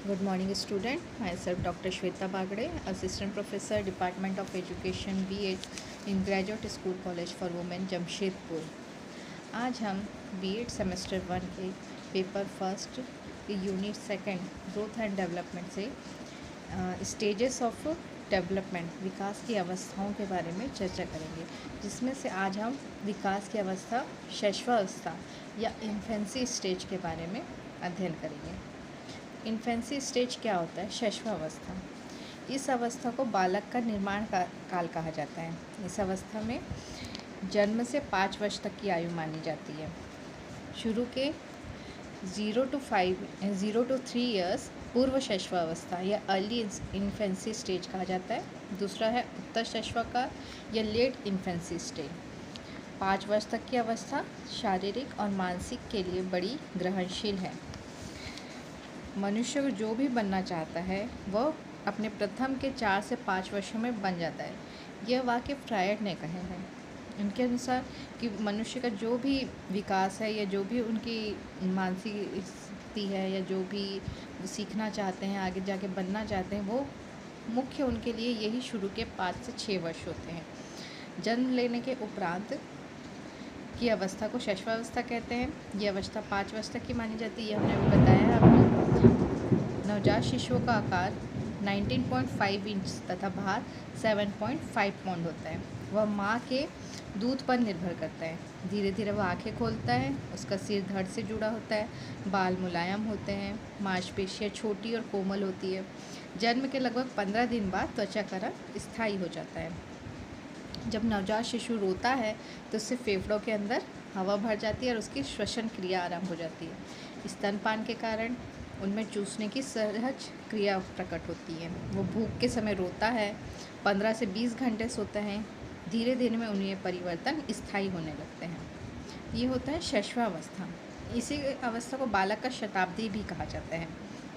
Good morning student, myself Dr. Shweta Bagde, Assistant Professor, Department of Education B.Ed in Graduate School College for Women Jamshedpur. आज हम B.Ed semester 1 के paper first unit second growth and development से stages of development विकास की अवस्थाओं के बारे में चर्चा करेंगे, जिसमें से आज हम विकास की अवस्था शैशवावस्था या इन्फेंसी स्टेज के बारे में अध्ययन करेंगे। इन्फेंसी स्टेज क्या होता है? शैशवावस्था। इस अवस्था को बालक का निर्माण काल कहा जाता है। इस अवस्था में जन्म से 5 वर्ष तक की आयु मानी जाती है। शुरू के 0 to 3 ईयर्स पूर्व शैशवावस्था या अर्ली इन्फेंसी स्टेज कहा जाता है। दूसरा है उत्तर शैशवाकाल या लेट इन्फेंसी स्टेज। 5 वर्ष तक की अवस्था शारीरिक और मानसिक के लिए बड़ी ग्रहणशील है। मनुष्य को जो भी बनना चाहता है वह अपने प्रथम के 4 से 5 वर्षों में बन जाता है। यह वाक्य फ्रायड ने कहे हैं। उनके अनुसार कि मनुष्य का जो भी विकास है या जो भी उनकी मानसिक स्थिति है या जो भी सीखना चाहते हैं, आगे जाके बनना चाहते हैं, वो मुख्य उनके लिए यही शुरू के 5 से 6 वर्ष होते हैं। जन्म लेने के उपरांत की अवस्था को शैशवावस्था कहते हैं। ये अवस्था 5 वर्ष तक की मानी जाती है। ये हमने अभी बताया है आपको। नवजात शिशुओं का आकार 19.5 इंच तथा भार 7.5 पाउंड होता है। वह माँ के दूध पर निर्भर करता है। धीरे धीरे वह आँखें खोलता है। उसका सिर धड़ से जुड़ा होता है। बाल मुलायम होते हैं। मांसपेशियाँ छोटी और कोमल होती है। जन्म के लगभग 15 दिन बाद त्वचा का रंग स्थायी हो जाता है। जब नवजात शिशु रोता है तो उससे फेफड़ों के अंदर हवा भर जाती है और उसकी श्वसन क्रिया आरंभ हो जाती है। स्तनपान के कारण उनमें चूसने की सहज क्रिया प्रकट होती है। वो भूख के समय रोता है। 15 से 20 घंटे सोता है। धीरे धीरे में उन्हें परिवर्तन स्थायी होने लगते हैं। ये होता है शैशवावस्था। इसी अवस्था को बालक का शताब्दी भी कहा जाता है।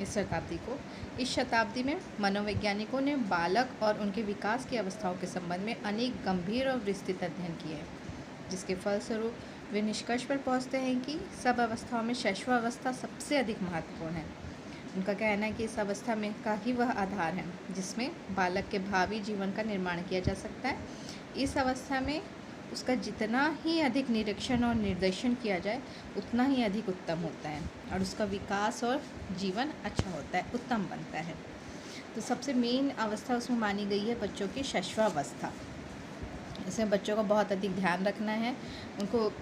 इस शताब्दी में मनोवैज्ञानिकों ने बालक और उनके विकास की अवस्थाओं के संबंध में अनेक गंभीर और विस्तृत अध्ययन किए हैं, जिसके फलस्वरूप वे निष्कर्ष पर पहुंचते हैं कि सब अवस्थाओं में शैशवावस्था सबसे अधिक महत्वपूर्ण है। उनका कहना है कि इस अवस्था में का ही वह आधार है जिसमें बालक के भावी जीवन का निर्माण किया जा सकता है। इस अवस्था में उसका जितना ही अधिक निरीक्षण और निर्देशन किया जाए उतना ही अधिक उत्तम होता है और उसका विकास और जीवन अच्छा होता है, उत्तम बनता है। तो सबसे मेन अवस्था उसमें मानी गई है बच्चों की शैशवावस्था। इसमें बच्चों का बहुत अधिक ध्यान रखना है, उनको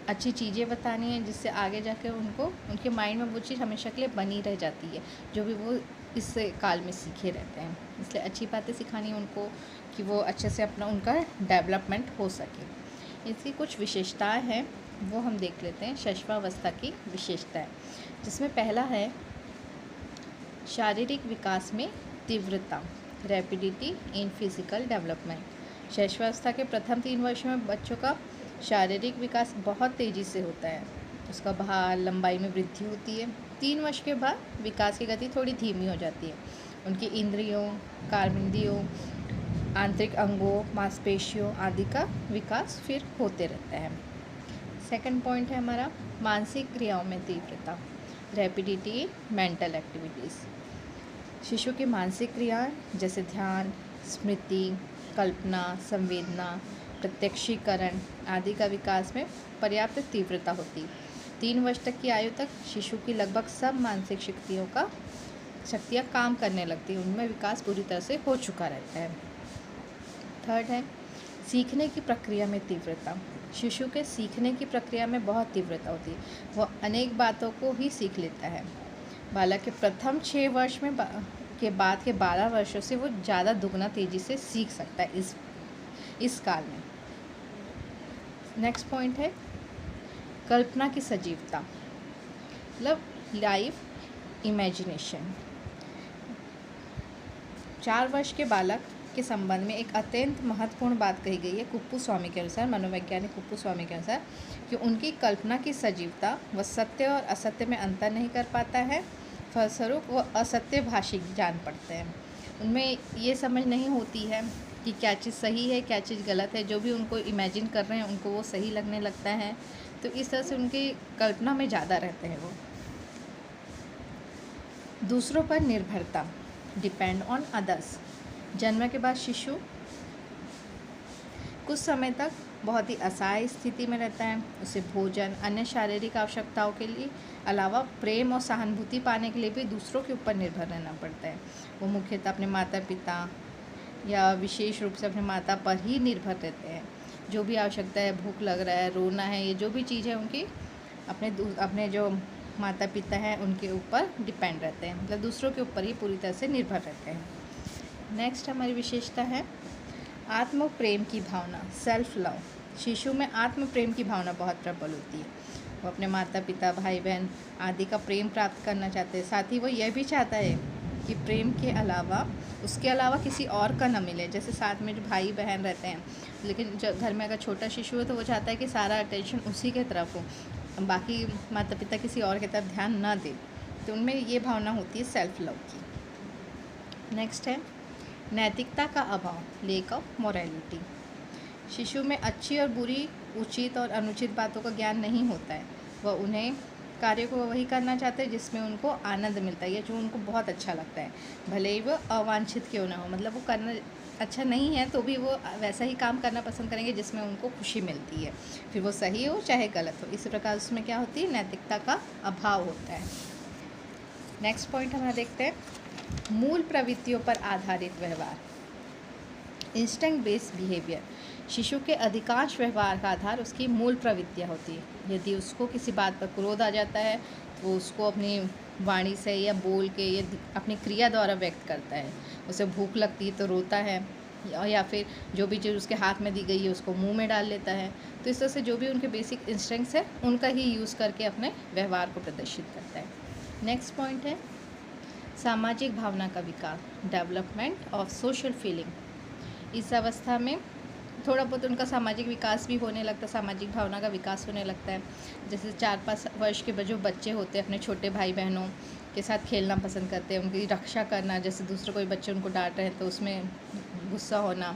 अच्छी चीज़ें बतानी हैं जिससे आगे जाके उनको उनके माइंड में वो चीज़ हमेशा के लिए बनी रह जाती है जो भी वो इस काल में सीखे रहते हैं। इसलिए अच्छी बातें सिखानी है उनको कि वो अच्छे से अपना उनका डेवलपमेंट हो सके। इसकी कुछ विशेषताएं हैं वो हम देख लेते हैं। शैशवावस्था की विशेषताएं, जिसमें पहला है शारीरिक विकास में तीव्रता, रैपिडिटी इन फिजिकल डेवलपमेंट। शैशवावस्था के प्रथम 3 वर्षों में बच्चों का शारीरिक विकास बहुत तेज़ी से होता है। उसका भार लंबाई में वृद्धि होती है। 3 वर्ष के बाद विकास की गति थोड़ी धीमी हो जाती है। उनकी इंद्रियों, कार्मेंद्रियों, आंतरिक अंगों, मांसपेशियों आदि का विकास फिर होते रहता है। सेकंड पॉइंट है हमारा मानसिक क्रियाओं में तीव्रता, रैपिडिटी मेंटल एक्टिविटीज़। शिशु की मानसिक क्रियाएं जैसे ध्यान, स्मृति, कल्पना, संवेदना, प्रत्यक्षीकरण आदि का विकास में पर्याप्त तीव्रता होती। 3 वर्ष तक की आयु तक शिशु की लगभग सब मानसिक शक्तियाँ काम करने लगती हैं। उनमें विकास पूरी तरह से हो चुका रहता है। थर्ड है सीखने की प्रक्रिया में तीव्रता। शिशु के सीखने की प्रक्रिया में बहुत तीव्रता होती है। वह अनेक बातों को ही सीख लेता है। बालक के प्रथम 6 वर्ष में के बाद के 12 वर्षों से वो ज़्यादा दुगना तेज़ी से सीख सकता है इस काल में। नेक्स्ट पॉइंट है कल्पना की सजीवता, मतलब लाइफ इमेजिनेशन। 4 वर्ष के बालक के संबंध में एक अत्यंत महत्वपूर्ण बात कही गई है कुप्पुस्वामी के अनुसार, मनोवैज्ञानिक कुप्पुस्वामी के अनुसार, कि उनकी कल्पना की सजीवता, वह सत्य और असत्य में अंतर नहीं कर पाता है। फलस्वरूप वह असत्य भाषी जान पड़ते हैं। उनमें ये समझ नहीं होती है कि क्या चीज़ सही है क्या चीज़ गलत है। जो भी उनको इमेजिन कर रहे हैं उनको वो सही लगने लगता है। तो इस तरह से उनकी कल्पना में ज़्यादा रहते हैं वो। दूसरों पर निर्भरता, डिपेंड ऑन अदर्स। जन्म के बाद शिशु कुछ समय तक बहुत ही असहाय स्थिति में रहता है। उसे भोजन, अन्य शारीरिक आवश्यकताओं के लिए अलावा प्रेम और सहानुभूति पाने के लिए भी दूसरों के ऊपर निर्भर रहना पड़ता है। वो मुख्यतः अपने माता पिता या विशेष रूप से अपने माता पर ही निर्भर रहते हैं। जो भी आवश्यकता है, भूख लग रहा है, रोना है, ये जो भी चीज़ है उनकी अपने जो माता पिता हैं उनके ऊपर डिपेंड रहते हैं, मतलब दूसरों के ऊपर ही पूरी तरह से निर्भर रहते हैं। नेक्स्ट हमारी विशेषता है आत्म प्रेम की भावना, सेल्फ लव। शिशु में आत्म प्रेम की भावना बहुत प्रबल होती है। वो अपने माता पिता, भाई बहन आदि का प्रेम प्राप्त करना चाहते हैं। साथ ही वो यह भी चाहता है कि प्रेम के अलावा उसके अलावा किसी और का न मिले। जैसे साथ में जो भाई बहन रहते हैं, लेकिन जब घर में अगर छोटा शिशु है तो वो चाहता है कि सारा अटेंशन उसी के तरफ हो, बाकी माता पिता किसी और की तरफ ध्यान ना दे। तो उनमें ये भावना होती है सेल्फ लव की। नेक्स्ट है नैतिकता का अभाव, लेक ऑफ मोरालिटी। शिशु में अच्छी और बुरी, उचित और अनुचित बातों का ज्ञान नहीं होता है। वह उन्हें कार्य को वही करना चाहते हैं जिसमें उनको आनंद मिलता है या जो उनको बहुत अच्छा लगता है, भले ही वो अवांछित क्यों ना हो। मतलब वो करना अच्छा नहीं है तो भी वो वैसा ही काम करना पसंद करेंगे जिसमें उनको खुशी मिलती है, फिर वो सही हो चाहे गलत हो। इस प्रकार उसमें क्या होती है, नैतिकता का अभाव होता है। नेक्स्ट पॉइंट हमारा देखते हैं मूल प्रवृत्तियों पर आधारित व्यवहार, इंस्टिंक्ट बेस्ड बिहेवियर। शिशु के अधिकांश व्यवहार का आधार उसकी मूल प्रवृत्तियाँ होती है। यदि उसको किसी बात पर क्रोध आ जाता है तो वो उसको अपनी वाणी से या बोल के या अपनी क्रिया द्वारा व्यक्त करता है। उसे भूख लगती है तो रोता है, या फिर जो भी चीज़ उसके हाथ में दी गई है उसको मुंह में डाल लेता है। तो इस तरह से जो भी उनके बेसिक इंस्टिंक्ट्स है उनका ही यूज़ करके अपने व्यवहार को प्रदर्शित करता है। नेक्स्ट पॉइंट है सामाजिक भावना का विकास, डेवलपमेंट ऑफ सोशल फीलिंग। इस अवस्था में थोड़ा बहुत उनका सामाजिक विकास भी होने लगता है, सामाजिक भावना का विकास होने लगता है। जैसे 4-5 वर्ष के जो बच्चे होते हैं अपने छोटे भाई बहनों के साथ खेलना पसंद करते हैं, उनकी रक्षा करना। जैसे दूसरे कोई बच्चे उनको डांट रहे हैं तो उसमें गुस्सा होना,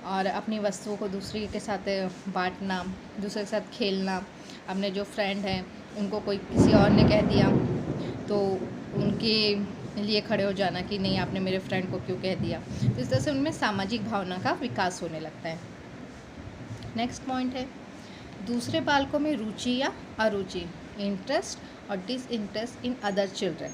और अपनी वस्तुओं को दूसरे के साथ बांटना, दूसरे के साथ खेलना। अपने जो फ्रेंड हैं उनको कोई किसी और ने कह दिया तो उनके लिए खड़े हो जाना कि नहीं आपने मेरे फ्रेंड को क्यों कह दिया। तो इस तरह से उनमें सामाजिक भावना का विकास होने लगता है। नेक्स्ट पॉइंट है दूसरे बालकों में रुचि या अरुचि, इंटरेस्ट और डिसइंटरेस्ट इन अदर चिल्ड्रन।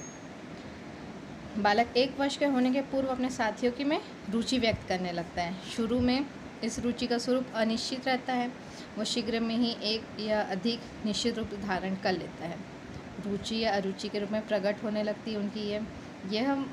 बालक 1 वर्ष के होने के पूर्व अपने साथियों की में रुचि व्यक्त करने लगता है। शुरू में इस रुचि का स्वरूप अनिश्चित रहता है, वो शीघ्र में ही एक या अधिक निश्चित रूप धारण कर लेता है। रुचि या अरुचि के रूप में प्रकट होने लगती है उनकी यह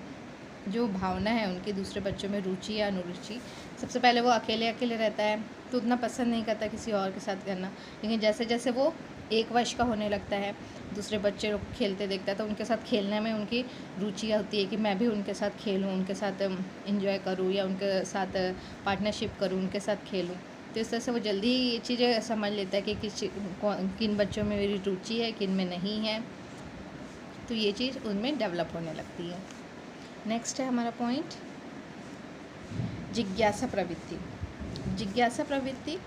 जो भावना है उनके दूसरे बच्चों में रुचि या अनुरुचि। सबसे पहले वो अकेले अकेले रहता है तो उतना पसंद नहीं करता किसी और के साथ करना, लेकिन जैसे जैसे वो 1 वर्ष का होने लगता है, दूसरे बच्चे लोग खेलते देखता है तो उनके साथ खेलने में उनकी रुचि होती है कि मैं भी उनके साथ खेलूँ, उनके साथ एंजॉय करूँ या उनके साथ पार्टनरशिप करूँ, उनके साथ खेलूँ। तो इस तरह से वो जल्दी ही ये चीज़ें समझ लेता है कि किन बच्चों में मेरी रुचि है, किन में नहीं है। तो ये चीज़ उनमें डेवलप होने लगती है। नेक्स्ट है हमारा पॉइंट जिज्ञासा प्रवृत्ति। जिज्ञासा प्रवृत्ति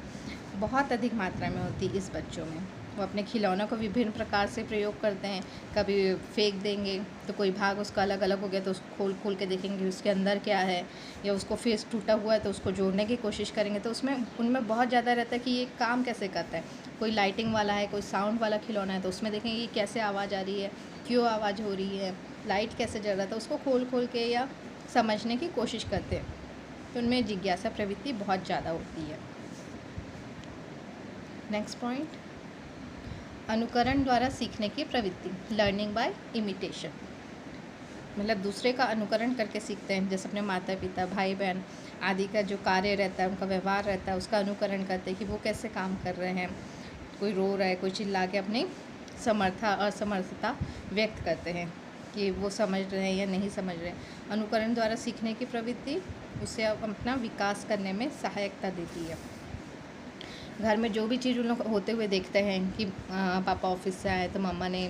बहुत अधिक मात्रा में होती है इस बच्चों में। वो अपने खिलौनों को विभिन्न प्रकार से प्रयोग करते हैं। कभी फेंक देंगे तो कोई भाग उसका अलग अलग हो गया तो उसको खोल खोल के देखेंगे उसके अंदर क्या है, या उसको फेस टूटा हुआ है तो उसको जोड़ने की कोशिश करेंगे। तो उसमें उनमें बहुत ज़्यादा रहता है कि ये काम कैसे करता है। कोई लाइटिंग वाला है, कोई साउंड वाला खिलौना है तो उसमें देखेंगे कि कैसे आवाज़ आ रही है, क्यों आवाज़ हो रही है, लाइट कैसे जल रहा था, उसको खोल खोल के या समझने की कोशिश करते हैं। तो उनमें जिज्ञासा प्रवृत्ति बहुत ज़्यादा होती है। नेक्स्ट पॉइंट अनुकरण द्वारा सीखने की प्रवृत्ति, लर्निंग बाय इमिटेशन। मतलब दूसरे का अनुकरण करके सीखते हैं। जैसे अपने माता पिता, भाई बहन आदि का जो कार्य रहता है, उनका व्यवहार रहता है, उसका अनुकरण करते हैं कि वो कैसे काम कर रहे हैं। कोई रो रहा है, कोई चिल्ला के अपनी असमर्थता व्यक्त करते हैं कि वो समझ रहे हैं या नहीं समझ रहे। अनुकरण द्वारा सीखने की प्रवृत्ति उसे अपना विकास करने में सहायता देती है। घर में जो भी चीज़ उन लोग होते हुए देखते हैं कि पापा ऑफिस से आए तो मम्मा ने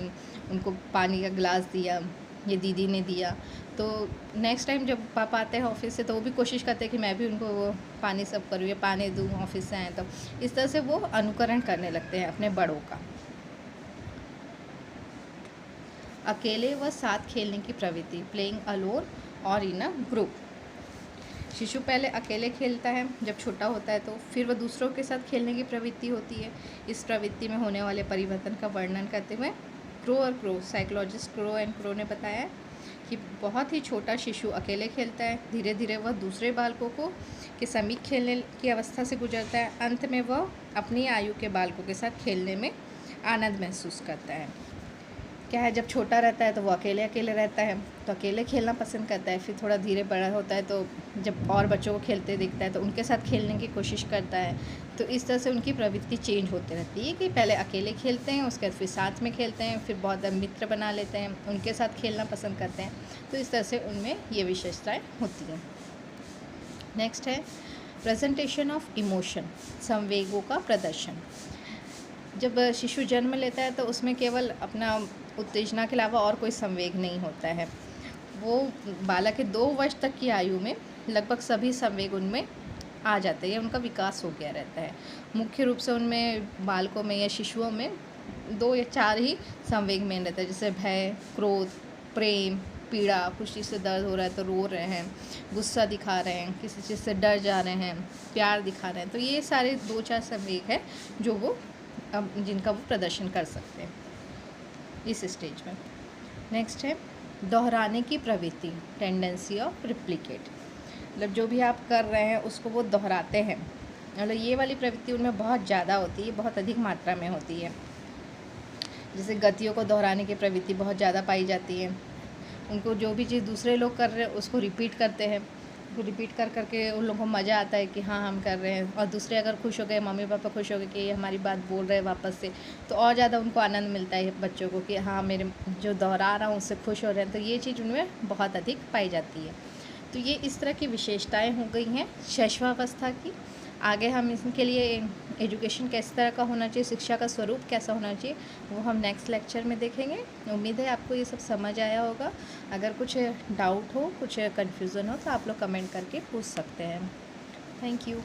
उनको पानी का गिलास दिया, ये दीदी ने दिया, तो नेक्स्ट टाइम जब पापा आते हैं ऑफिस से तो वो भी कोशिश करते हैं कि मैं भी उनको वो पानी सर्व करूँ या पानी दूँ ऑफिस से आए। तो इस तरह से वो अनुकरण करने लगते हैं अपने बड़ों का। अकेले व साथ खेलने की प्रवृत्ति, प्लेइंग अलोन और इन अ ग्रुप। शिशु पहले अकेले खेलता है जब छोटा होता है, तो फिर वह दूसरों के साथ खेलने की प्रवृत्ति होती है। इस प्रवृत्ति में होने वाले परिवर्तन का वर्णन करते हुए crow psychologist crow and crow ने बताया कि बहुत ही छोटा शिशु अकेले खेलता है, धीरे धीरे वह दूसरे बालकों को के समीप खेलने की अवस्था से गुजरता है, अंत में वह अपनी आयु के बालकों के साथ खेलने में आनंद महसूस करता है। क्या है, जब छोटा रहता है तो वो अकेले अकेले रहता है, तो अकेले खेलना पसंद करता है। फिर थोड़ा धीरे बड़ा होता है तो जब और बच्चों को खेलते दिखता है तो उनके साथ खेलने की कोशिश करता है। तो इस तरह से उनकी प्रवृत्ति चेंज होती रहती है कि पहले अकेले खेलते हैं, उसके बाद फिर साथ में खेलते हैं, फिर बहुत मित्र बना लेते हैं, उनके साथ खेलना पसंद करते हैं। तो इस तरह से उनमें ये विशेषताएँ होती हैं। नेक्स्ट है प्रेजेंटेशन ऑफ इमोशन, संवेगों का प्रदर्शन। जब शिशु जन्म लेता है तो उसमें केवल अपना उत्तेजना के अलावा और कोई संवेग नहीं होता है। वो बालक के 2 वर्ष तक की आयु में लगभग सभी संवेग उनमें आ जाते हैं, उनका विकास हो गया रहता है। मुख्य रूप से उनमें बालकों में या शिशुओं में 2 या 4 ही संवेग में रहता है, जैसे भय, क्रोध, प्रेम, पीड़ा, कुछ चीज़ से दर्द हो रहा है तो रो रहे हैं, गुस्सा दिखा रहे हैं, किसी चीज़ से डर जा रहे हैं, प्यार दिखा रहे हैं। तो ये सारे 2-4 संवेग हैं जो वो जिनका वो प्रदर्शन कर सकते हैं इस स्टेज में। नेक्स्ट है दोहराने की प्रवृत्ति, टेंडेंसी ऑफ रिप्लिकेट। मतलब जो भी आप कर रहे हैं उसको वो दोहराते हैं, मतलब ये वाली प्रवृत्ति उनमें बहुत ज़्यादा होती है, बहुत अधिक मात्रा में होती है। जैसे गतियों को दोहराने की प्रवृत्ति बहुत ज़्यादा पाई जाती है। उनको जो भी चीज़ दूसरे लोग कर रहे हैं उसको रिपीट करते हैं, रिपीट कर करके उन लोगों को मज़ा आता है कि हाँ हम कर रहे हैं, और दूसरे अगर खुश हो गए, मम्मी पापा खुश हो गए कि ये हमारी बात बोल रहे हैं वापस से, तो और ज़्यादा उनको आनंद मिलता है बच्चों को कि हाँ मेरे जो दोहरा रहा हूँ उससे खुश हो रहे हैं। तो ये चीज़ उनमें बहुत अधिक पाई जाती है। तो ये इस तरह की विशेषताएँ हो गई हैं शैशवावस्था की। आगे हम इनके लिए एजुकेशन किस तरह का होना चाहिए, शिक्षा का स्वरूप कैसा होना चाहिए, वो हम नेक्स्ट लेक्चर में देखेंगे। उम्मीद है आपको ये सब समझ आया होगा। अगर कुछ डाउट हो, कुछ कन्फ्यूज़न हो तो आप लोग कमेंट करके पूछ सकते हैं। Thank you.